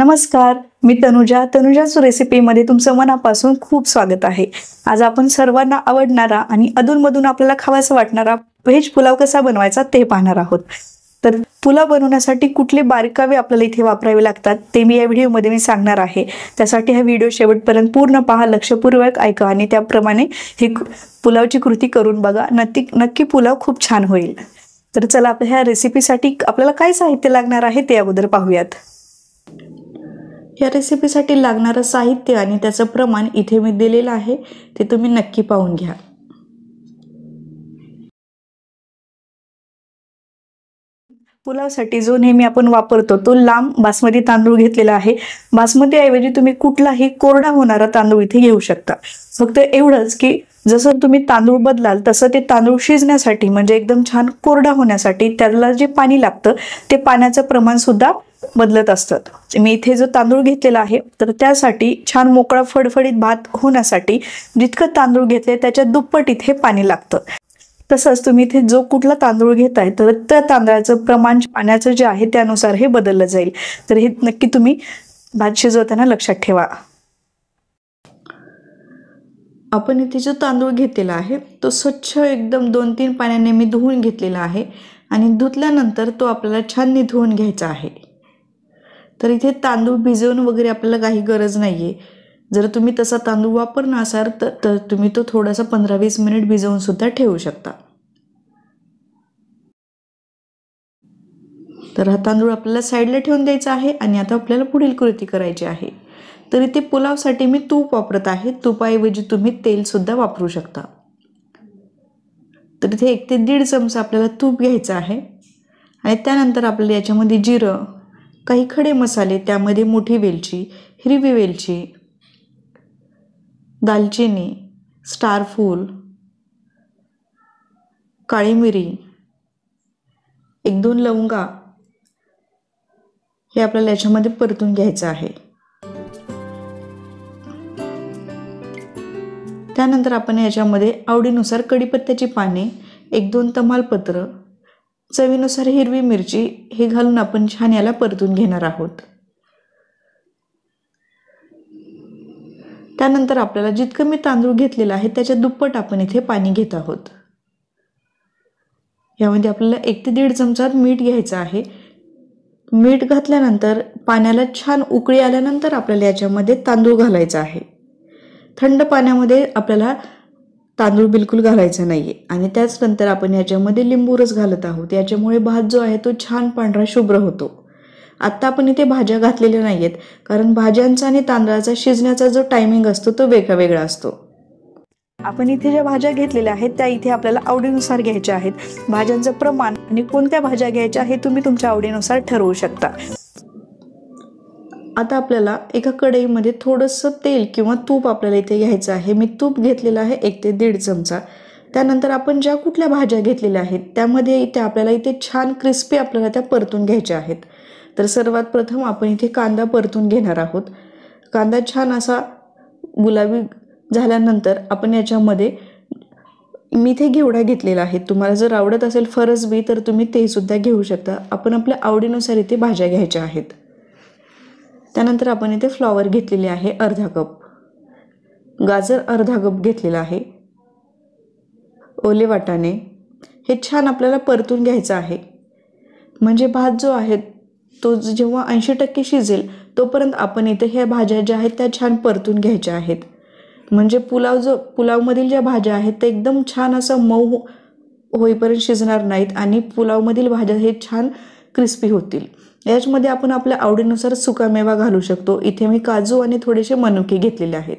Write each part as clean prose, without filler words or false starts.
नमस्कार, मी तनुजाच रेसिपीमध्ये तुमचं मनापासून खूप स्वागत आहे। आज आपण सर्वांना आवडणारा आणि अधूनमधून आपल्याला खावासा वाटणारा व्हेज पुलाव कसा बनवायचा ते पाहणार आहोत। तर पुलाव बनवण्यासाठी कुठले बारकावे आपल्याला इथे वापरावे लागतात ते मी या व्हिडिओमध्ये मी सांगणार आहे। त्यासाठी हा व्हिडिओ शेवटपर्यंत पूर्ण पहा, लक्षपूर्वक ऐका आणि त्याप्रमाणे ही पुलावची कृती करून बघा। नक्की पुलाव खूप छान होईल। तर चला आपल्या ह्या रेसिपीसाठी आपल्याला काय साहित्य लागणार आहे ते अगोदर पाहूयात। या रेसिपीसाठी लागणारं साहित्य आणि त्याचं प्रमाण इथे मी दिलेलं आहे, ते तुम्ही नक्की पाहून घ्या। पुलावसाठी जो नेहमी आपण वापरतो तो लांब बासमती तांदूळ घेतलेला आहे। बासमती ऐवजी तुम्ही कुठलाही कोरडा होणारा तांदूळ इथे घेऊ शकता। फक्त एवढंच की जसं तुम्ही तांदूळ बदलाल तसं ते तांदूळ शिजण्यासाठी म्हणजे एकदम छान कोरडा होण्यासाठी त्याला जे पाणी लागतं ते पाण्याचं प्रमाण सुद्धा बदलत असतं। मी इथे जो तांदूळ घेतलेला आहे तर त्यासाठी छान मोकळा फडफडीत भात होण्यासाठी जितकं तांदूळ घेतले त्याच्या दुप्पट इथे पाणी लागतं। तसंच तुम्ही इथे जो कुठला तांदूळ घेताय तर त्या तांदळाचं प्रमाण पाण्याचं जे आहे त्यानुसार हे बदललं जाईल। तर हे नक्की तुम्ही भात शिजवताना लक्षात ठेवा। आपण इथे जो तांदूळ घेतलेला आहे तो स्वच्छ एकदम 2-3 पाण्याने मी धुवून घेतलेला आहे आणि धुतल्यानंतर तो आपल्याला छान निथळून घ्यायचा आहे। तर इथे तांदूळ भिजवून वगैरे आपल्याला काही गरज नाहीये। जर तुम्ही तसा तांदूळ वापरणार असाल तर तुम्ही तो थोडासा 15-20 मिनिट भिजवून सुद्धा ठेवू शकता। तर हा तांदूळ आपल्याला साईडला ठेवून द्यायचा आहे आणि आता आपल्याला पुढील कृती करायची आहे। तर इथे पुलावसाठी मी तूप वापरत आहे, तुपाऐवजी तुम्ही तेल सुद्धा वापरू शकता। तर इथे 1 ते 1.5 चमचा आपल्याला तूप घ्यायचं आहे आणि त्यानंतर आपल्याला याच्यामध्ये जिरं, काही खडे मसाले, त्यामध्ये मोठी वेलची, हिरवी वेलची, दालचिनी, स्टार फूल, काळी मिरी, 1-2 लवंगा हे आपल्याला याच्यामध्ये परतून घ्यायचं आहे। त्यानंतर आपण याच्यामध्ये आवडीनुसार कढीपत्त्याची पाने, 1-2 तमालपत्र, चवीनुसार हिरवी मिरची हे घालून आपण छान याला परतून घेणार आहोत। त्यानंतर आपल्याला जितकं मी तांदूळ घेतलेला आहे त्याच्या दुप्पट आपण इथे पाणी घेत आहोत। यामध्ये आपल्याला 1 ते 1.5 चमचा मीठ घ्यायचं आहे। मीठ घातल्यानंतर पाण्याला छान उकळी आल्यानंतर आपल्याला याच्यामध्ये तांदूळ घालायचा आहे। थंड पाण्यामध्ये आपल्याला तांदूळ बिलकुल घालायचा नाहीये आणि त्याचनंतर आपण याच्यामध्ये लिंबू रस घालत आहोत। याच्यामुळे भात जो आहे तो छान पांढरा शुभ्र होतो। आता आपण इथे भाज्या घातलेल्या नाहीयेत कारण भाज्यांचा आणि तांदळाचा शिजण्याचा जो टायमिंग असतो तो वेगळा असतो। आपण इथे ज्या भाज्या घेतलेल्या आहेत त्या इथे आपल्याला आवडीनुसार घ्यायच्या आहेत। भाज्यांचं प्रमाण आणि कोणत्या भाज्या घ्यायच्या हे तुम्ही तुमच्या आवडीनुसार ठरवू शकता। आता आपल्याला एका कढईमध्ये थोडंसं तेल किंवा तूप आपल्याला इथे घ्यायचं आहे। मी तूप घेतलेलं आहे 1 ते 1.5 चमचा। त्यानंतर आपण ज्या कुठल्या भाज्या घेतलेल्या आहेत त्यामध्ये इथे आपल्याला इथे छान क्रिस्पी आपल्याला त्या परतून घ्यायच्या आहेत। तर सर्वात प्रथम आपण इथे कांदा परतून घेणार आहोत। कांदा छान असा गुलाबी झाल्यानंतर आपण याच्यामध्ये मी इथे घेवडा घेतलेला आहे। तुम्हाला जर आवडत असेल फरसबी तर तुम्ही ते सुद्धा घेऊ शकता। आपण आपल्या आवडीनुसार इथे भाज्या घ्यायच्या आहेत। त्यानंतर आपण इथे फ्लॉवर घेतलेले आहे अर्धा कप, गाजर अर्धा कप घेतलेला आहे, ओले वाटाणे हे छान आपल्याला परतून घ्यायचं आहे। म्हणजे भात जो आहे तो जेव्हा 80% शिजेल तोपर्यंत आपण इथे ह्या भाज्या ज्या आहेत त्या छान परतून घ्यायच्या आहेत। म्हणजे पुलावमधील ज्या भाज्या आहेत ते एकदम छान असं मऊ होईपर्यंत शिजणार नाहीत आणि पुलावमधील भाज्या हे छान क्रिस्पी होतील। याच्यामध्ये आपण आपल्या आवडीनुसार सुकामेवा घालू शकतो। इथे मी काजू आणि थोडेसे मनुके घेतलेले आहेत।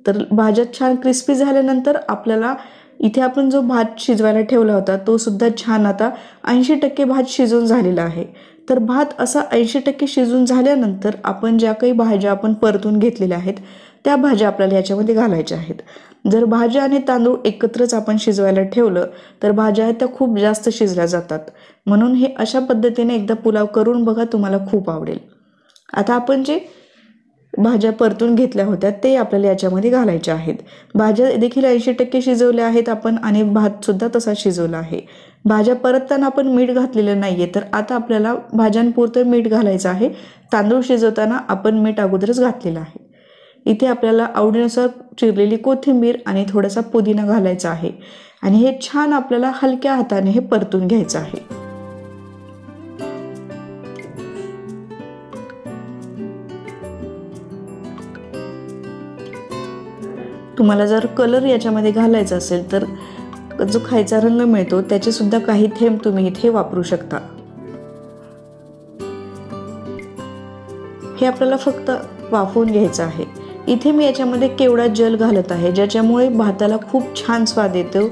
तर भाज्या छान क्रिस्पी झाल्यानंतर आपल्याला इथे आपण जो भात शिजवायला ठेवला होता तो सुद्धा छान आता 80% भात शिजून झालेला आहे। तर भात असा 80% शिजून झाल्यानंतर आपण ज्या काही भाज्या आपण परतून घेतलेल्या आहेत त्या भाज्या आपल्याला याच्यामध्ये घालायच्या आहेत। जर भाज्या आणि तांदूळ एकत्रच आपण शिजवायला ठेवलं तर भाज्या त्या खूप जास्त शिजल्या जातात। म्हणून हे अशा पद्धतीने एकदा पुलाव करून बघा, तुम्हाला खूप आवडेल। आता आपण जे भाज्या परतून घेतल्या होत्या ते आपल्याला याच्यामध्ये घालायच्या आहेत. भाज्या देखील 80% शिजवल्या आहेत आपण आणि भातसुद्धा तसा शिजवला आहे. भाज्या परतताना आपण मीठ घातलेलं नाही आहे, तर आता आपल्याला भाज्यांपुरतं मीठ घालायचं आहे. तांदूळ शिजवताना आपण मीठ अगोदरच घातलेलं आहे. इथे आपल्याला आवडीनुसार चिरलेली कोथिंबीर आणि थोडासा पुदिना घालायचा आहे आणि हे छान आपल्याला हलक्या हाताने हे परतून घ्यायचं आहे. तुम्हाला जर कलर याच्यामध्ये घालायचा असेल तर जो खायचा रंग मिळतो त्याचे सुद्धा काही थेंब तुम्ही इथे वापरू शकता. हे आपल्याला फक्त वाफवून घ्यायचं आहे. इथे मी याच्यामध्ये केवडा जल घालत आहे, ज्याच्यामुळे भाताला खूप छान स्वाद येतो.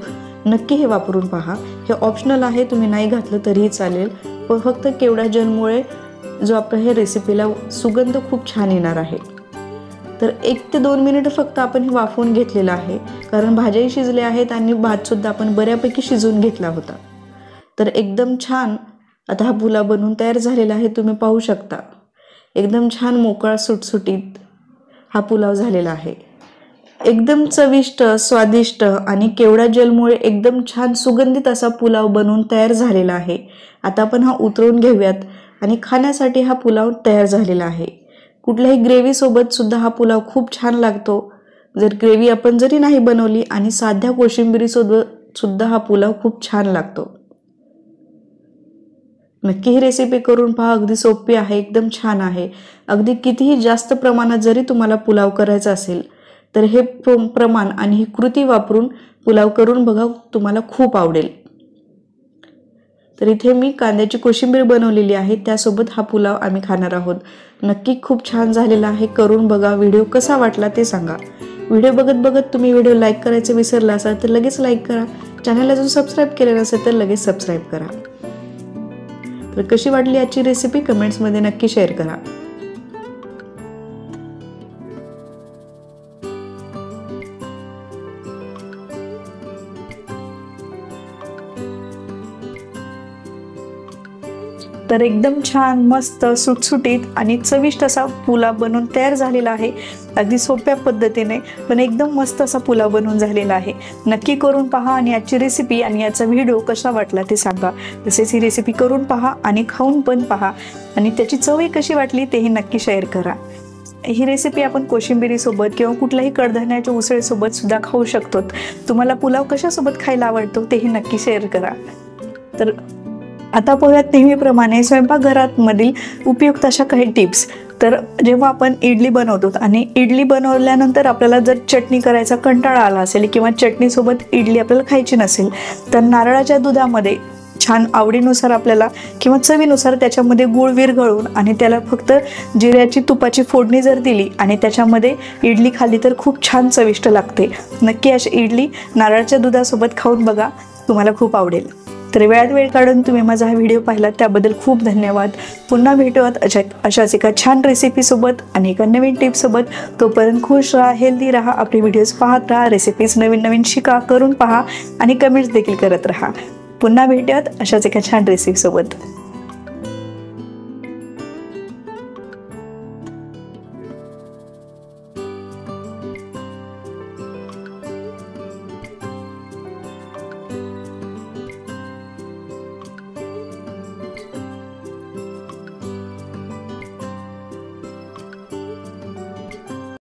नक्की हे वापरून पहा. हे ऑप्शनल आहे, तुम्ही नाही घातलं तरीही चालेल, पण फक्त केवडा जलमुळे जो आपल्या हे रेसिपीला सुगंध खूप छान येणार आहे. तर 1 ते 2 मिनिटं फक्त आपण हे वाफवून घेतलेलं आहे, कारण भाज्याही शिजल्या आहेत आणि भातसुद्धा आपण बऱ्यापैकी शिजवून घेतला होता. तर एकदम छान आता हा पुलाव बनवून तयार झालेला आहे. तुम्ही पाहू शकता एकदम छान मोकळा सुटसुटीत हा पुलाव झालेला आहे. एकदम चविष्ट, स्वादिष्ट आणि केवडा जलमुळे एकदम छान सुगंधित असा पुलाव बनवून तयार झालेला आहे. आता आपण हा उतरवून घेऊयात आणि खाण्यासाठी हा पुलाव तयार झालेला आहे. कुठल्याही ग्रेव्ही सोबत सुद्धा हा पुलाव खूप छान लागतो. जर ग्रेव्ही आपण जरी नाही बनवली आणि साध्या कोशिंबिरी सोबत सुद्धा हा पुलाव खूप छान लागतो. नक्की ही रेसिपी करून पहा. अगदी सोपी आहे, एकदम छान आहे. अगदी कितीही जास्त प्रमाणात जरी तुम्हाला पुलाव करायचा असेल तर हे प्रमाण आणि ही कृती वापरून पुलाव करून बघा, तुम्हाला खूप आवडेल. तर इथे मी कांद्याची कोशिंबीर बनवलेली आहे, त्यासोबत हा पुलाव आम्ही खाणार आहोत. नक्की खूप छान झालेला आहे. करून बघा. व्हिडिओ कसा वाटला ते सांगा. व्हिडिओ बघत बघत तुम्ही व्हिडिओ लाईक करायचं विसरला असाल तर लगेच लाईक करा. चॅनलला जो सबस्क्राईब केलेला असेल तर लगेच सबस्क्राईब करा. तर कशी वाटली आजची रेसिपी कमेंट्समध्ये नक्की शेअर करा. तर एकदम छान, मस्त, सुटसुटीत आणि चविष्ट असा पुलाव बनवून तयार झालेला आहे. अगदी सोप्या पद्धतीने पण एकदम मस्त असा पुलाव बनवून झालेला आहे. नक्की करून पहा आणि आजची रेसिपी आणि याचा व्हिडिओ कसा वाटला ते सांगा. तसेच ही रेसिपी करून पहा आणि खाऊन पण पहा आणि त्याची चवही कशी वाटली तेही नक्की शेअर करा. ही रेसिपी आपण कोशिंबिरीसोबत किंवा कुठल्याही कडधान्याच्या उसळीसोबत सुद्धा खाऊ शकतो. तुम्हाला पुलाव कशासोबत खायला आवडतो तेही नक्की शेअर करा. तर आता पाहूयात नेहमीप्रमाणे स्वयंपाकघरामधील उपयुक्त अशा काही टिप्स. तर जेव्हा आपण इडली बनवतो आणि इडली बनवल्यानंतर आपल्याला जर चटणी करायचा कंटाळा आला असेल किंवा चटणीसोबत इडली आपल्याला खायची नसेल तर नारळाच्या दुधामध्ये छान आवडीनुसार आपल्याला किंवा चवीनुसार त्याच्यामध्ये गूळ विरघळून आणि त्याला फक्त जिऱ्याची तुपाची फोडणी जर दिली आणि त्याच्यामध्ये इडली खाल्ली तर खूप छान चविष्ट लागते. नक्की अशी इडली नारळाच्या दुधासोबत खाऊन बघा, तुम्हाला खूप आवडेल. तर वेळात वेळ काढून तुम्ही माझा हा व्हिडिओ पाहिला त्याबद्दल खूप धन्यवाद. पुन्हा भेटूयात अशाच एका छान रेसिपीसोबत आणि एका नवीन टिपसोबत. तोपर्यंत खुश राहा, हेल्दी राहा, आपले व्हिडिओज पाहत राहा, रेसिपीज नवीन नवीन शिका, करून पहा आणि कमेंट्स देखील करत राहा. पुन्हा भेटूयात अशाच एका छान रेसिपीसोबत.